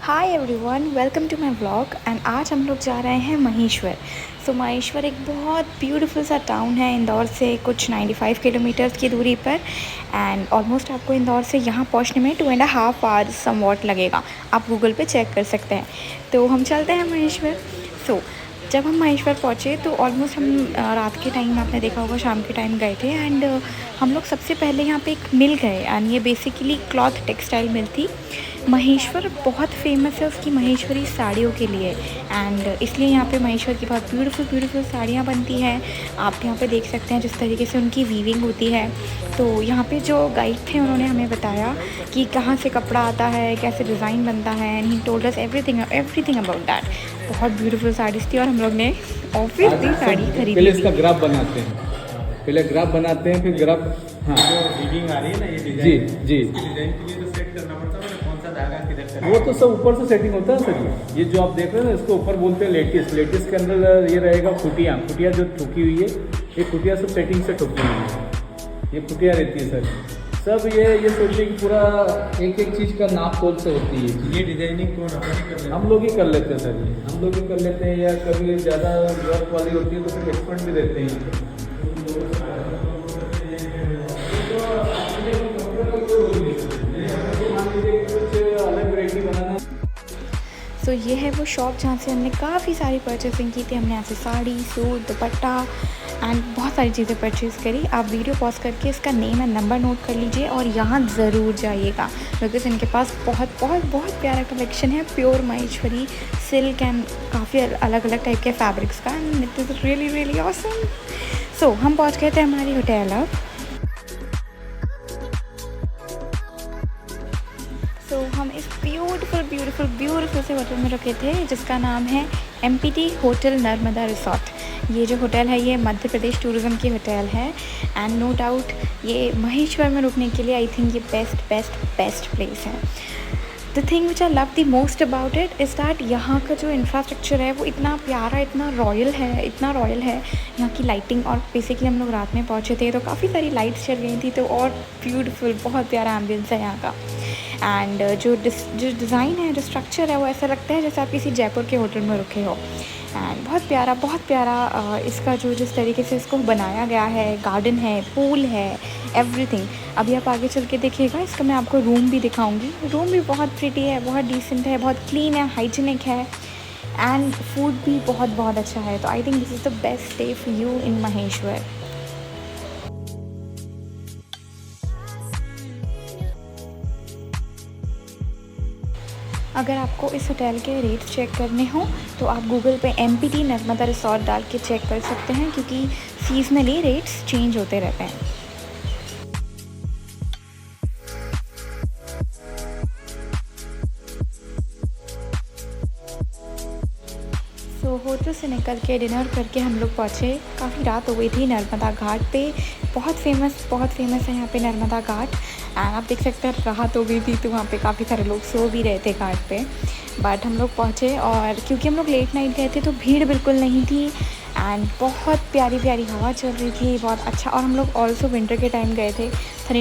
Hi everyone, welcome to my vlog. And आज हम लोग जा रहे हैं महेश्वर। महेश्वर एक बहुत ब्यूटीफुल सा टाउन है इंदौर से कुछ 95 किलोमीटर्स की दूरी पर। एंड ऑलमोस्ट आपको इंदौर से यहाँ पहुँचने में 2.5 आवर्स सम वॉट लगेगा। आप गूगल पे चेक कर सकते हैं। तो हम चलते हैं महेश्वर। जब हम महेश्वर पहुँचे तो ऑलमोस्ट हम रात के टाइम, आपने देखा होगा, शाम के टाइम गए थे। एंड हम लोग सबसे पहले यहाँ पे एक मिल गए। एंड ये बेसिकली क्लॉथ टेक्सटाइल मिल थी। महेश्वर बहुत फेमस है उसकी महेश्वरी साड़ियों के लिए। एंड इसलिए यहाँ पे महेश्वर की बहुत ब्यूटीफुल साड़ियाँ बनती हैं। आप यहाँ पे देख सकते हैं जिस तरीके से उनकी वीविंग होती है। तो यहाँ पे जो गाइड थे उन्होंने हमें बताया कि कहाँ से कपड़ा आता है, कैसे डिज़ाइन बनता है। And he told us everything about that. बहुत ब्यूटीफुल साड़ीज़ थी और हम लोग ने ऑब्वियसली साड़ी खरीदी पहले थी। इसका ग्राफ बनाते हैं। पहले ग्राफ बनाते हैं, फिर ग्राफ। हाँ, जो वीविंग आ रही है ना, ये जी डिजाइन जी। डिजाइन के लिए तो सेट करना पड़ता है ना, कौन सा धागा किधर से। वो तो सब ऊपर से सेटिंग होता है सर। ये जो आप देख रहे हैं ना, इसको ऊपर बोलते हैं लेटिस। लेटिस के अंदर ये रहेगा खुटिया जो ठुकी हुई है। ये खुटिया सब सेटिंग से ठुकी हुई है। ये खुटिया रहती है सर। सब ये सोचिए कि पूरा एक एक चीज़ का नाप तोल से होती है। ये डिजाइनिंग कौन अपन ही कर लेते हैं? हम लोग ही कर लेते हैं सर। ये हम लोग ही कर लेते हैं, या कभी ज़्यादा वर्क वाली होती है तो फिर एक्सपर्ट भी रहते हैं। ये है वो शॉप जहाँ से हमने काफ़ी सारी परचेसिंग की थी। हमने यहाँ से साड़ी, सूट, दुपट्टा एंड बहुत सारी चीज़ें परचेज़ करी। आप वीडियो पॉज करके इसका नेम एंड नंबर नोट कर लीजिए और यहाँ ज़रूर जाइएगा, बिकॉज इनके पास बहुत प्यारा कलेक्शन है। प्योर महेश्वरी सिल्क एंड काफ़ी अलग अलग टाइप के फैब्रिक्स का। And it is really awesome. हम पहुँच गए थे हमारी होटल अब। हम इस ब्यूटीफुल से होटल में रुके थे जिसका नाम है MPT होटल नर्मदा रिसॉर्ट। ये जो होटल है ये मध्य प्रदेश टूरिज़्म की होटल है। एंड नो डाउट ये महेश्वर में रुकने के लिए आई थिंक ये बेस्ट प्लेस है। The thing which I love the most about it is that यहाँ का जो इंफ्रास्ट्रक्चर है वो इतना प्यारा, इतना रॉयल है। यहाँ की लाइटिंग, और बेसिकली हम लोग रात में पहुँचे थे तो काफ़ी सारी लाइट्स चल गई थी, तो और ब्यूटीफुल, बहुत प्यारा एम्बियंस है यहाँ का। एंड जो डिज़ाइन है, जो स्ट्रक्चर है, वो ऐसा लगता है जैसे आप किसी जयपुर के होटल में रुके हो। एंड बहुत प्यारा इसका जो जिस तरीके से इसको बनाया गया है, गार्डन है, पूल है, एवरीथिंग। अभी आप आगे चल के देखिएगा, इसका मैं आपको रूम भी दिखाऊंगी। रूम भी बहुत प्रिटी है, बहुत डिसेंट है, बहुत क्लीन है, हाइजीनिक है। एंड फूड भी बहुत अच्छा है। तो I think this is the best stay for you in Maheshwar. अगर आपको इस होटल के रेट चेक करने हो तो आप गूगल पे MPT नर्मदा रिसॉर्ट डाल के चेक कर सकते हैं, क्योंकि सीजनली रेट्स चेंज होते रहते हैं। होटल से निकल के डिनर करके हम लोग पहुँचे। काफ़ी रात हो गई थी। नर्मदा घाट पे बहुत फेमस है यहाँ पे नर्मदा घाट। एंड आप देख सकते हैं रात हो गई थी तो वहाँ पे काफ़ी सारे लोग सो भी रहे थे घाट पे। बट हम लोग पहुँचे और क्योंकि हम लोग लेट नाइट गए थे तो भीड़ बिल्कुल नहीं थी। एंड बहुत प्यारी हवा चल रही थी, बहुत अच्छा। और हम लोग ऑल्सो विंटर के टाइम गए थे,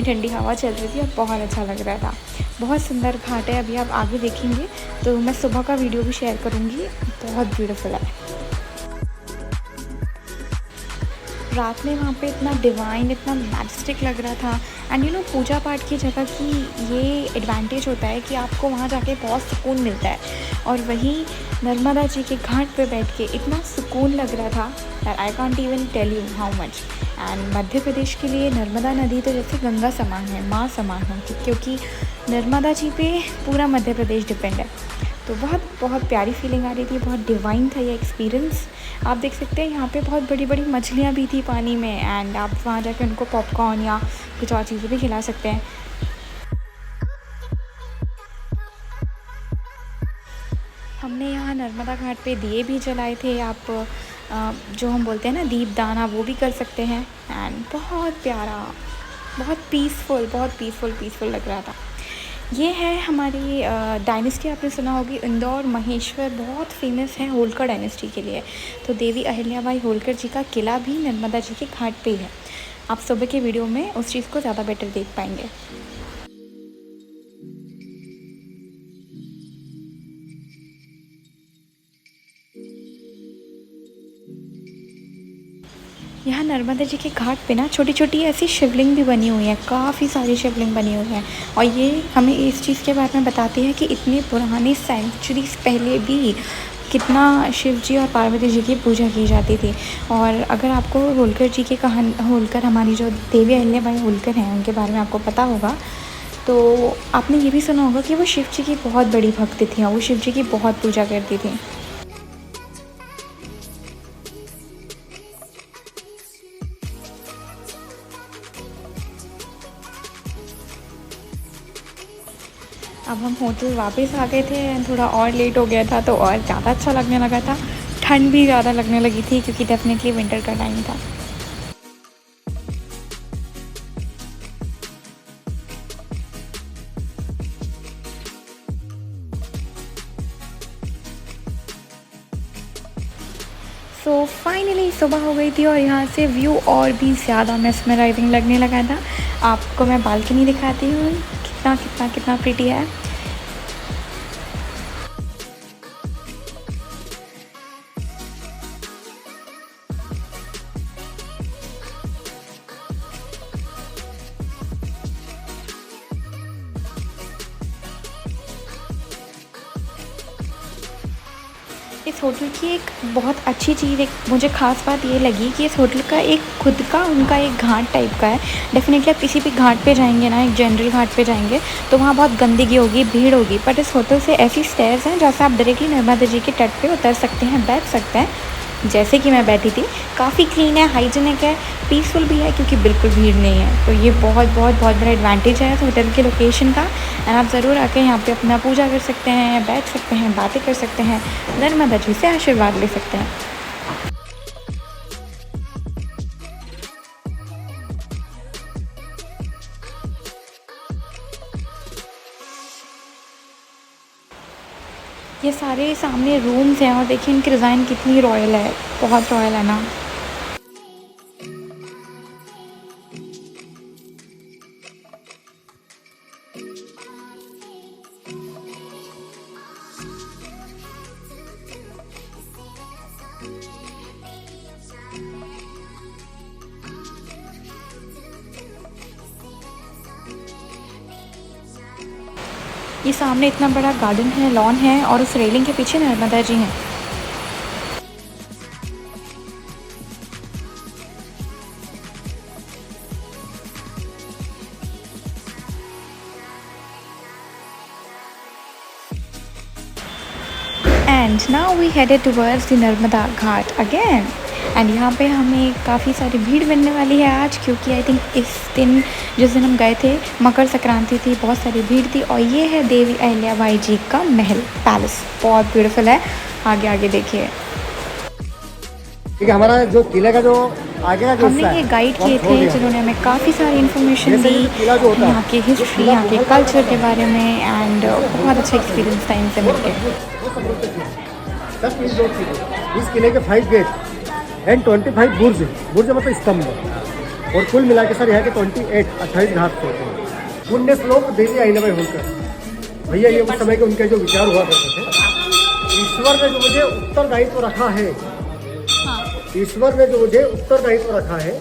ठंडी हवा चल रही थी और बहुत अच्छा लग रहा था। बहुत सुंदर घाट है। अभी आप आगे देखेंगे तो मैं सुबह का वीडियो भी शेयर करूँगी। बहुत ब्यूटीफुल है। रात में वहाँ पे इतना डिवाइन, इतना मैजेस्टिक लग रहा था। एंड पूजा पाठ की जगह की ये एडवांटेज होता है कि आपको वहाँ जाके बहुत सुकून मिलता है। और वहीं नर्मदा जी के घाट पे बैठ के इतना सुकून लग रहा था that I can't even tell you how much. And Madhya Pradesh के लिए नर्मदा नदी तो जैसे गंगा समान है, माँ समान है, क्योंकि नर्मदा जी पे पूरा मध्य प्रदेश डिपेंड है। तो बहुत प्यारी फीलिंग आ रही थी, बहुत डिवाइन था ये एक्सपीरियंस। आप देख सकते हैं यहाँ पे बहुत बड़ी मछलियाँ भी थी पानी में। एंड आप वहाँ जाके उनको पॉपकॉर्न या कुछ और चीज़ें भी खिला सकते हैं। हमने यहाँ नर्मदा घाट पे दिए भी जलाए थे। आप जो हम बोलते हैं ना दीपदान, आप वो भी कर सकते हैं। एंड बहुत प्यारा, बहुत पीसफुल लग रहा था। ये है हमारी डायनेस्टी। आपने सुना होगी इंदौर महेश्वर बहुत फेमस है होलकर डायनेस्टी के लिए। तो देवी अहिल्याबाई होलकर जी का किला भी नर्मदा जी के घाट पे ही है। आप सुबह के वीडियो में उस चीज़ को ज़्यादा बेटर देख पाएंगे। यहाँ नर्मदा जी के घाट पे ना छोटी छोटी ऐसी शिवलिंग भी बनी हुई हैं, काफ़ी सारी शिवलिंग बनी हुई हैं। और ये हमें इस चीज़ के बारे में बताती है कि इतने पुराने सेंचुरीज पहले भी कितना शिव जी और पार्वती जी की पूजा की जाती थी। और अगर आपको होलकर जी की कहानी, होलकर हमारी जो देवी अहिल्याबाई होलकर हैं उनके बारे में आपको पता होगा, तो आपने ये भी सुना होगा कि वो शिव जी की बहुत बड़ी भक्त थी और वो शिव जी की बहुत पूजा करती थी। अब हम होटल वापस आ गए थे, थोड़ा और लेट हो गया था तो और ज़्यादा अच्छा लगने लगा था। ठंड भी ज़्यादा लगने लगी थी क्योंकि डेफिनेटली विंटर का टाइम था। सो फाइनली सुबह हो गई थी और यहाँ से व्यू और भी ज़्यादा मेस्मराइजिंग लगने लगा था। आपको मैं बालकनी दिखाती हूँ, कितना कितना कितना प्रिटी है। इस होटल की एक बहुत अच्छी चीज़, एक मुझे ख़ास बात ये लगी कि इस होटल का एक खुद का उनका एक घाट टाइप का है। डेफिनेटली आप किसी भी घाट पे जाएंगे ना, एक जनरल घाट पे जाएंगे तो वहाँ बहुत गंदगी होगी, भीड़ होगी, बट इस होटल से ऐसी स्टेयर्स हैं जहाँ से आप डायरेक्टली नर्मदा जी के तट पे उतर सकते हैं, बैठ सकते हैं। जैसे कि मैं बैठी थी, काफ़ी क्लीन है, हाइजीनिक है, पीसफुल भी है क्योंकि बिल्कुल भीड़ नहीं है। तो ये बहुत बहुत बहुत बड़ा एडवांटेज है इस होटल के लोकेशन का। एंड आप ज़रूर आके यहाँ पे अपना पूजा कर सकते हैं, बैठ सकते हैं, बातें कर सकते हैं, नर्मदा जी से आशीर्वाद ले सकते हैं। ये सारे सामने रूम्स हैं और देखिए इनकी डिज़ाइन कितनी रॉयल है, बहुत रॉयल है ना। ये सामने इतना बड़ा गार्डन है, लॉन है और उस रेलिंग के पीछे नर्मदा जी हैं। And now we headed towards the Narmada Ghat again. And यहाँ पे हमें काफ़ी सारी भीड़ मिलने वाली है आज, क्योंकि आई थिंक इस दिन, जिस दिन हम गए थे, मकर संक्रांति थी, बहुत सारी भीड़ थी। और ये है देवी अहिल्याबाई जी का महल, पैलेस, बहुत ब्यूटीफुल है। आगे आगे देखिए। ठीक है, हमारा जो किले का जो आगे का जो हमने ये गाइड किए थे जिन्होंने हमें काफ़ी सारी इन्फॉर्मेशन दी यहाँ की हिस्ट्री, यहाँ के कल्चर के बारे में। एंड बहुत अच्छा एक्सपीरियंस था इनसे मिलकर। 10 मील रोड थी। इस किले के 5 गेट एंड 25 बुर्ज, बुर्ज मतलब स्तंभ, और कुल मिला के सर यहाँ के 28 घाट होते हैं। पुण्य श्लोक देवी अहिल्याबाई होलकर भैया, ये उस समय के उनके जो विचार हुआ करते थे। ईश्वर ने जो मुझे उत्तरदायित्व रखा है, ईश्वर ने जो मुझे उत्तरदायित्व रखा है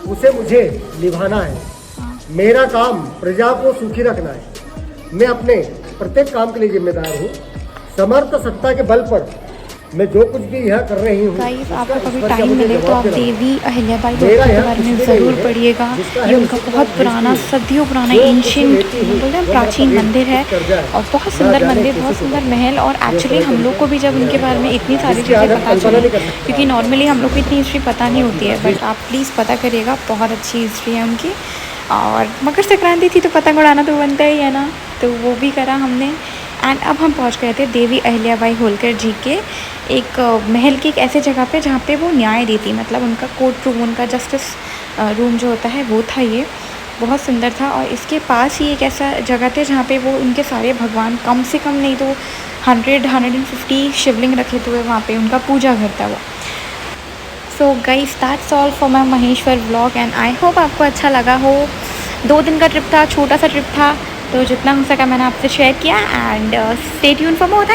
उसे मुझे निभाना है। मेरा काम प्रजा को सुखी रखना है। मैं अपने प्रत्येक काम के लिए जिम्मेदार हूँ। समर्थ सत्ता के बल पर मैं जो कुछ भी यहाँ कर रही हूँ, गाइस आपको कभी टाइम मिले तो आप देवी अहिल्याबाई होलकर के बारे में ज़रूर पढ़िएगा। ये उनका बहुत पुराना, सदियों पुराना, एंशिएंट, बोलते हैं प्राचीन मंदिर है और बहुत सुंदर मंदिर, बहुत सुंदर महल। और एक्चुअली हम लोग को भी जब उनके बारे में इतनी सारी चीज़ें पता चली, क्योंकि नॉर्मली हम लोग को इतनी हिस्ट्री पता नहीं होती है, बट आप प्लीज़ पता करिएगा, बहुत अच्छी हिस्ट्री है उनकी। और मकर संक्रांति थी तो पतंग उड़ाना तो बनता ही है ना, तो वो भी करा हमने। एंड अब हम पहुंच गए थे देवी अहिल्याबाई होलकर जी के एक महल की एक ऐसे जगह पे जहाँ पे वो न्याय देती, मतलब उनका कोर्ट रूम, उनका जस्टिस रूम जो होता है वो था। ये बहुत सुंदर था। और इसके पास ही एक ऐसा जगह थे जहाँ पे वो उनके सारे भगवान, कम से कम नहीं तो 150 शिवलिंग रखे हुए वहाँ पे, उनका पूजा घर था वो। So guys that's all for my Maheshwar vlog and I hope आपको अच्छा लगा हो। 2 दिन का ट्रिप था, छोटा सा ट्रिप था, तो जितना हो सका मैंने आपसे शेयर किया। And stay tuned for more.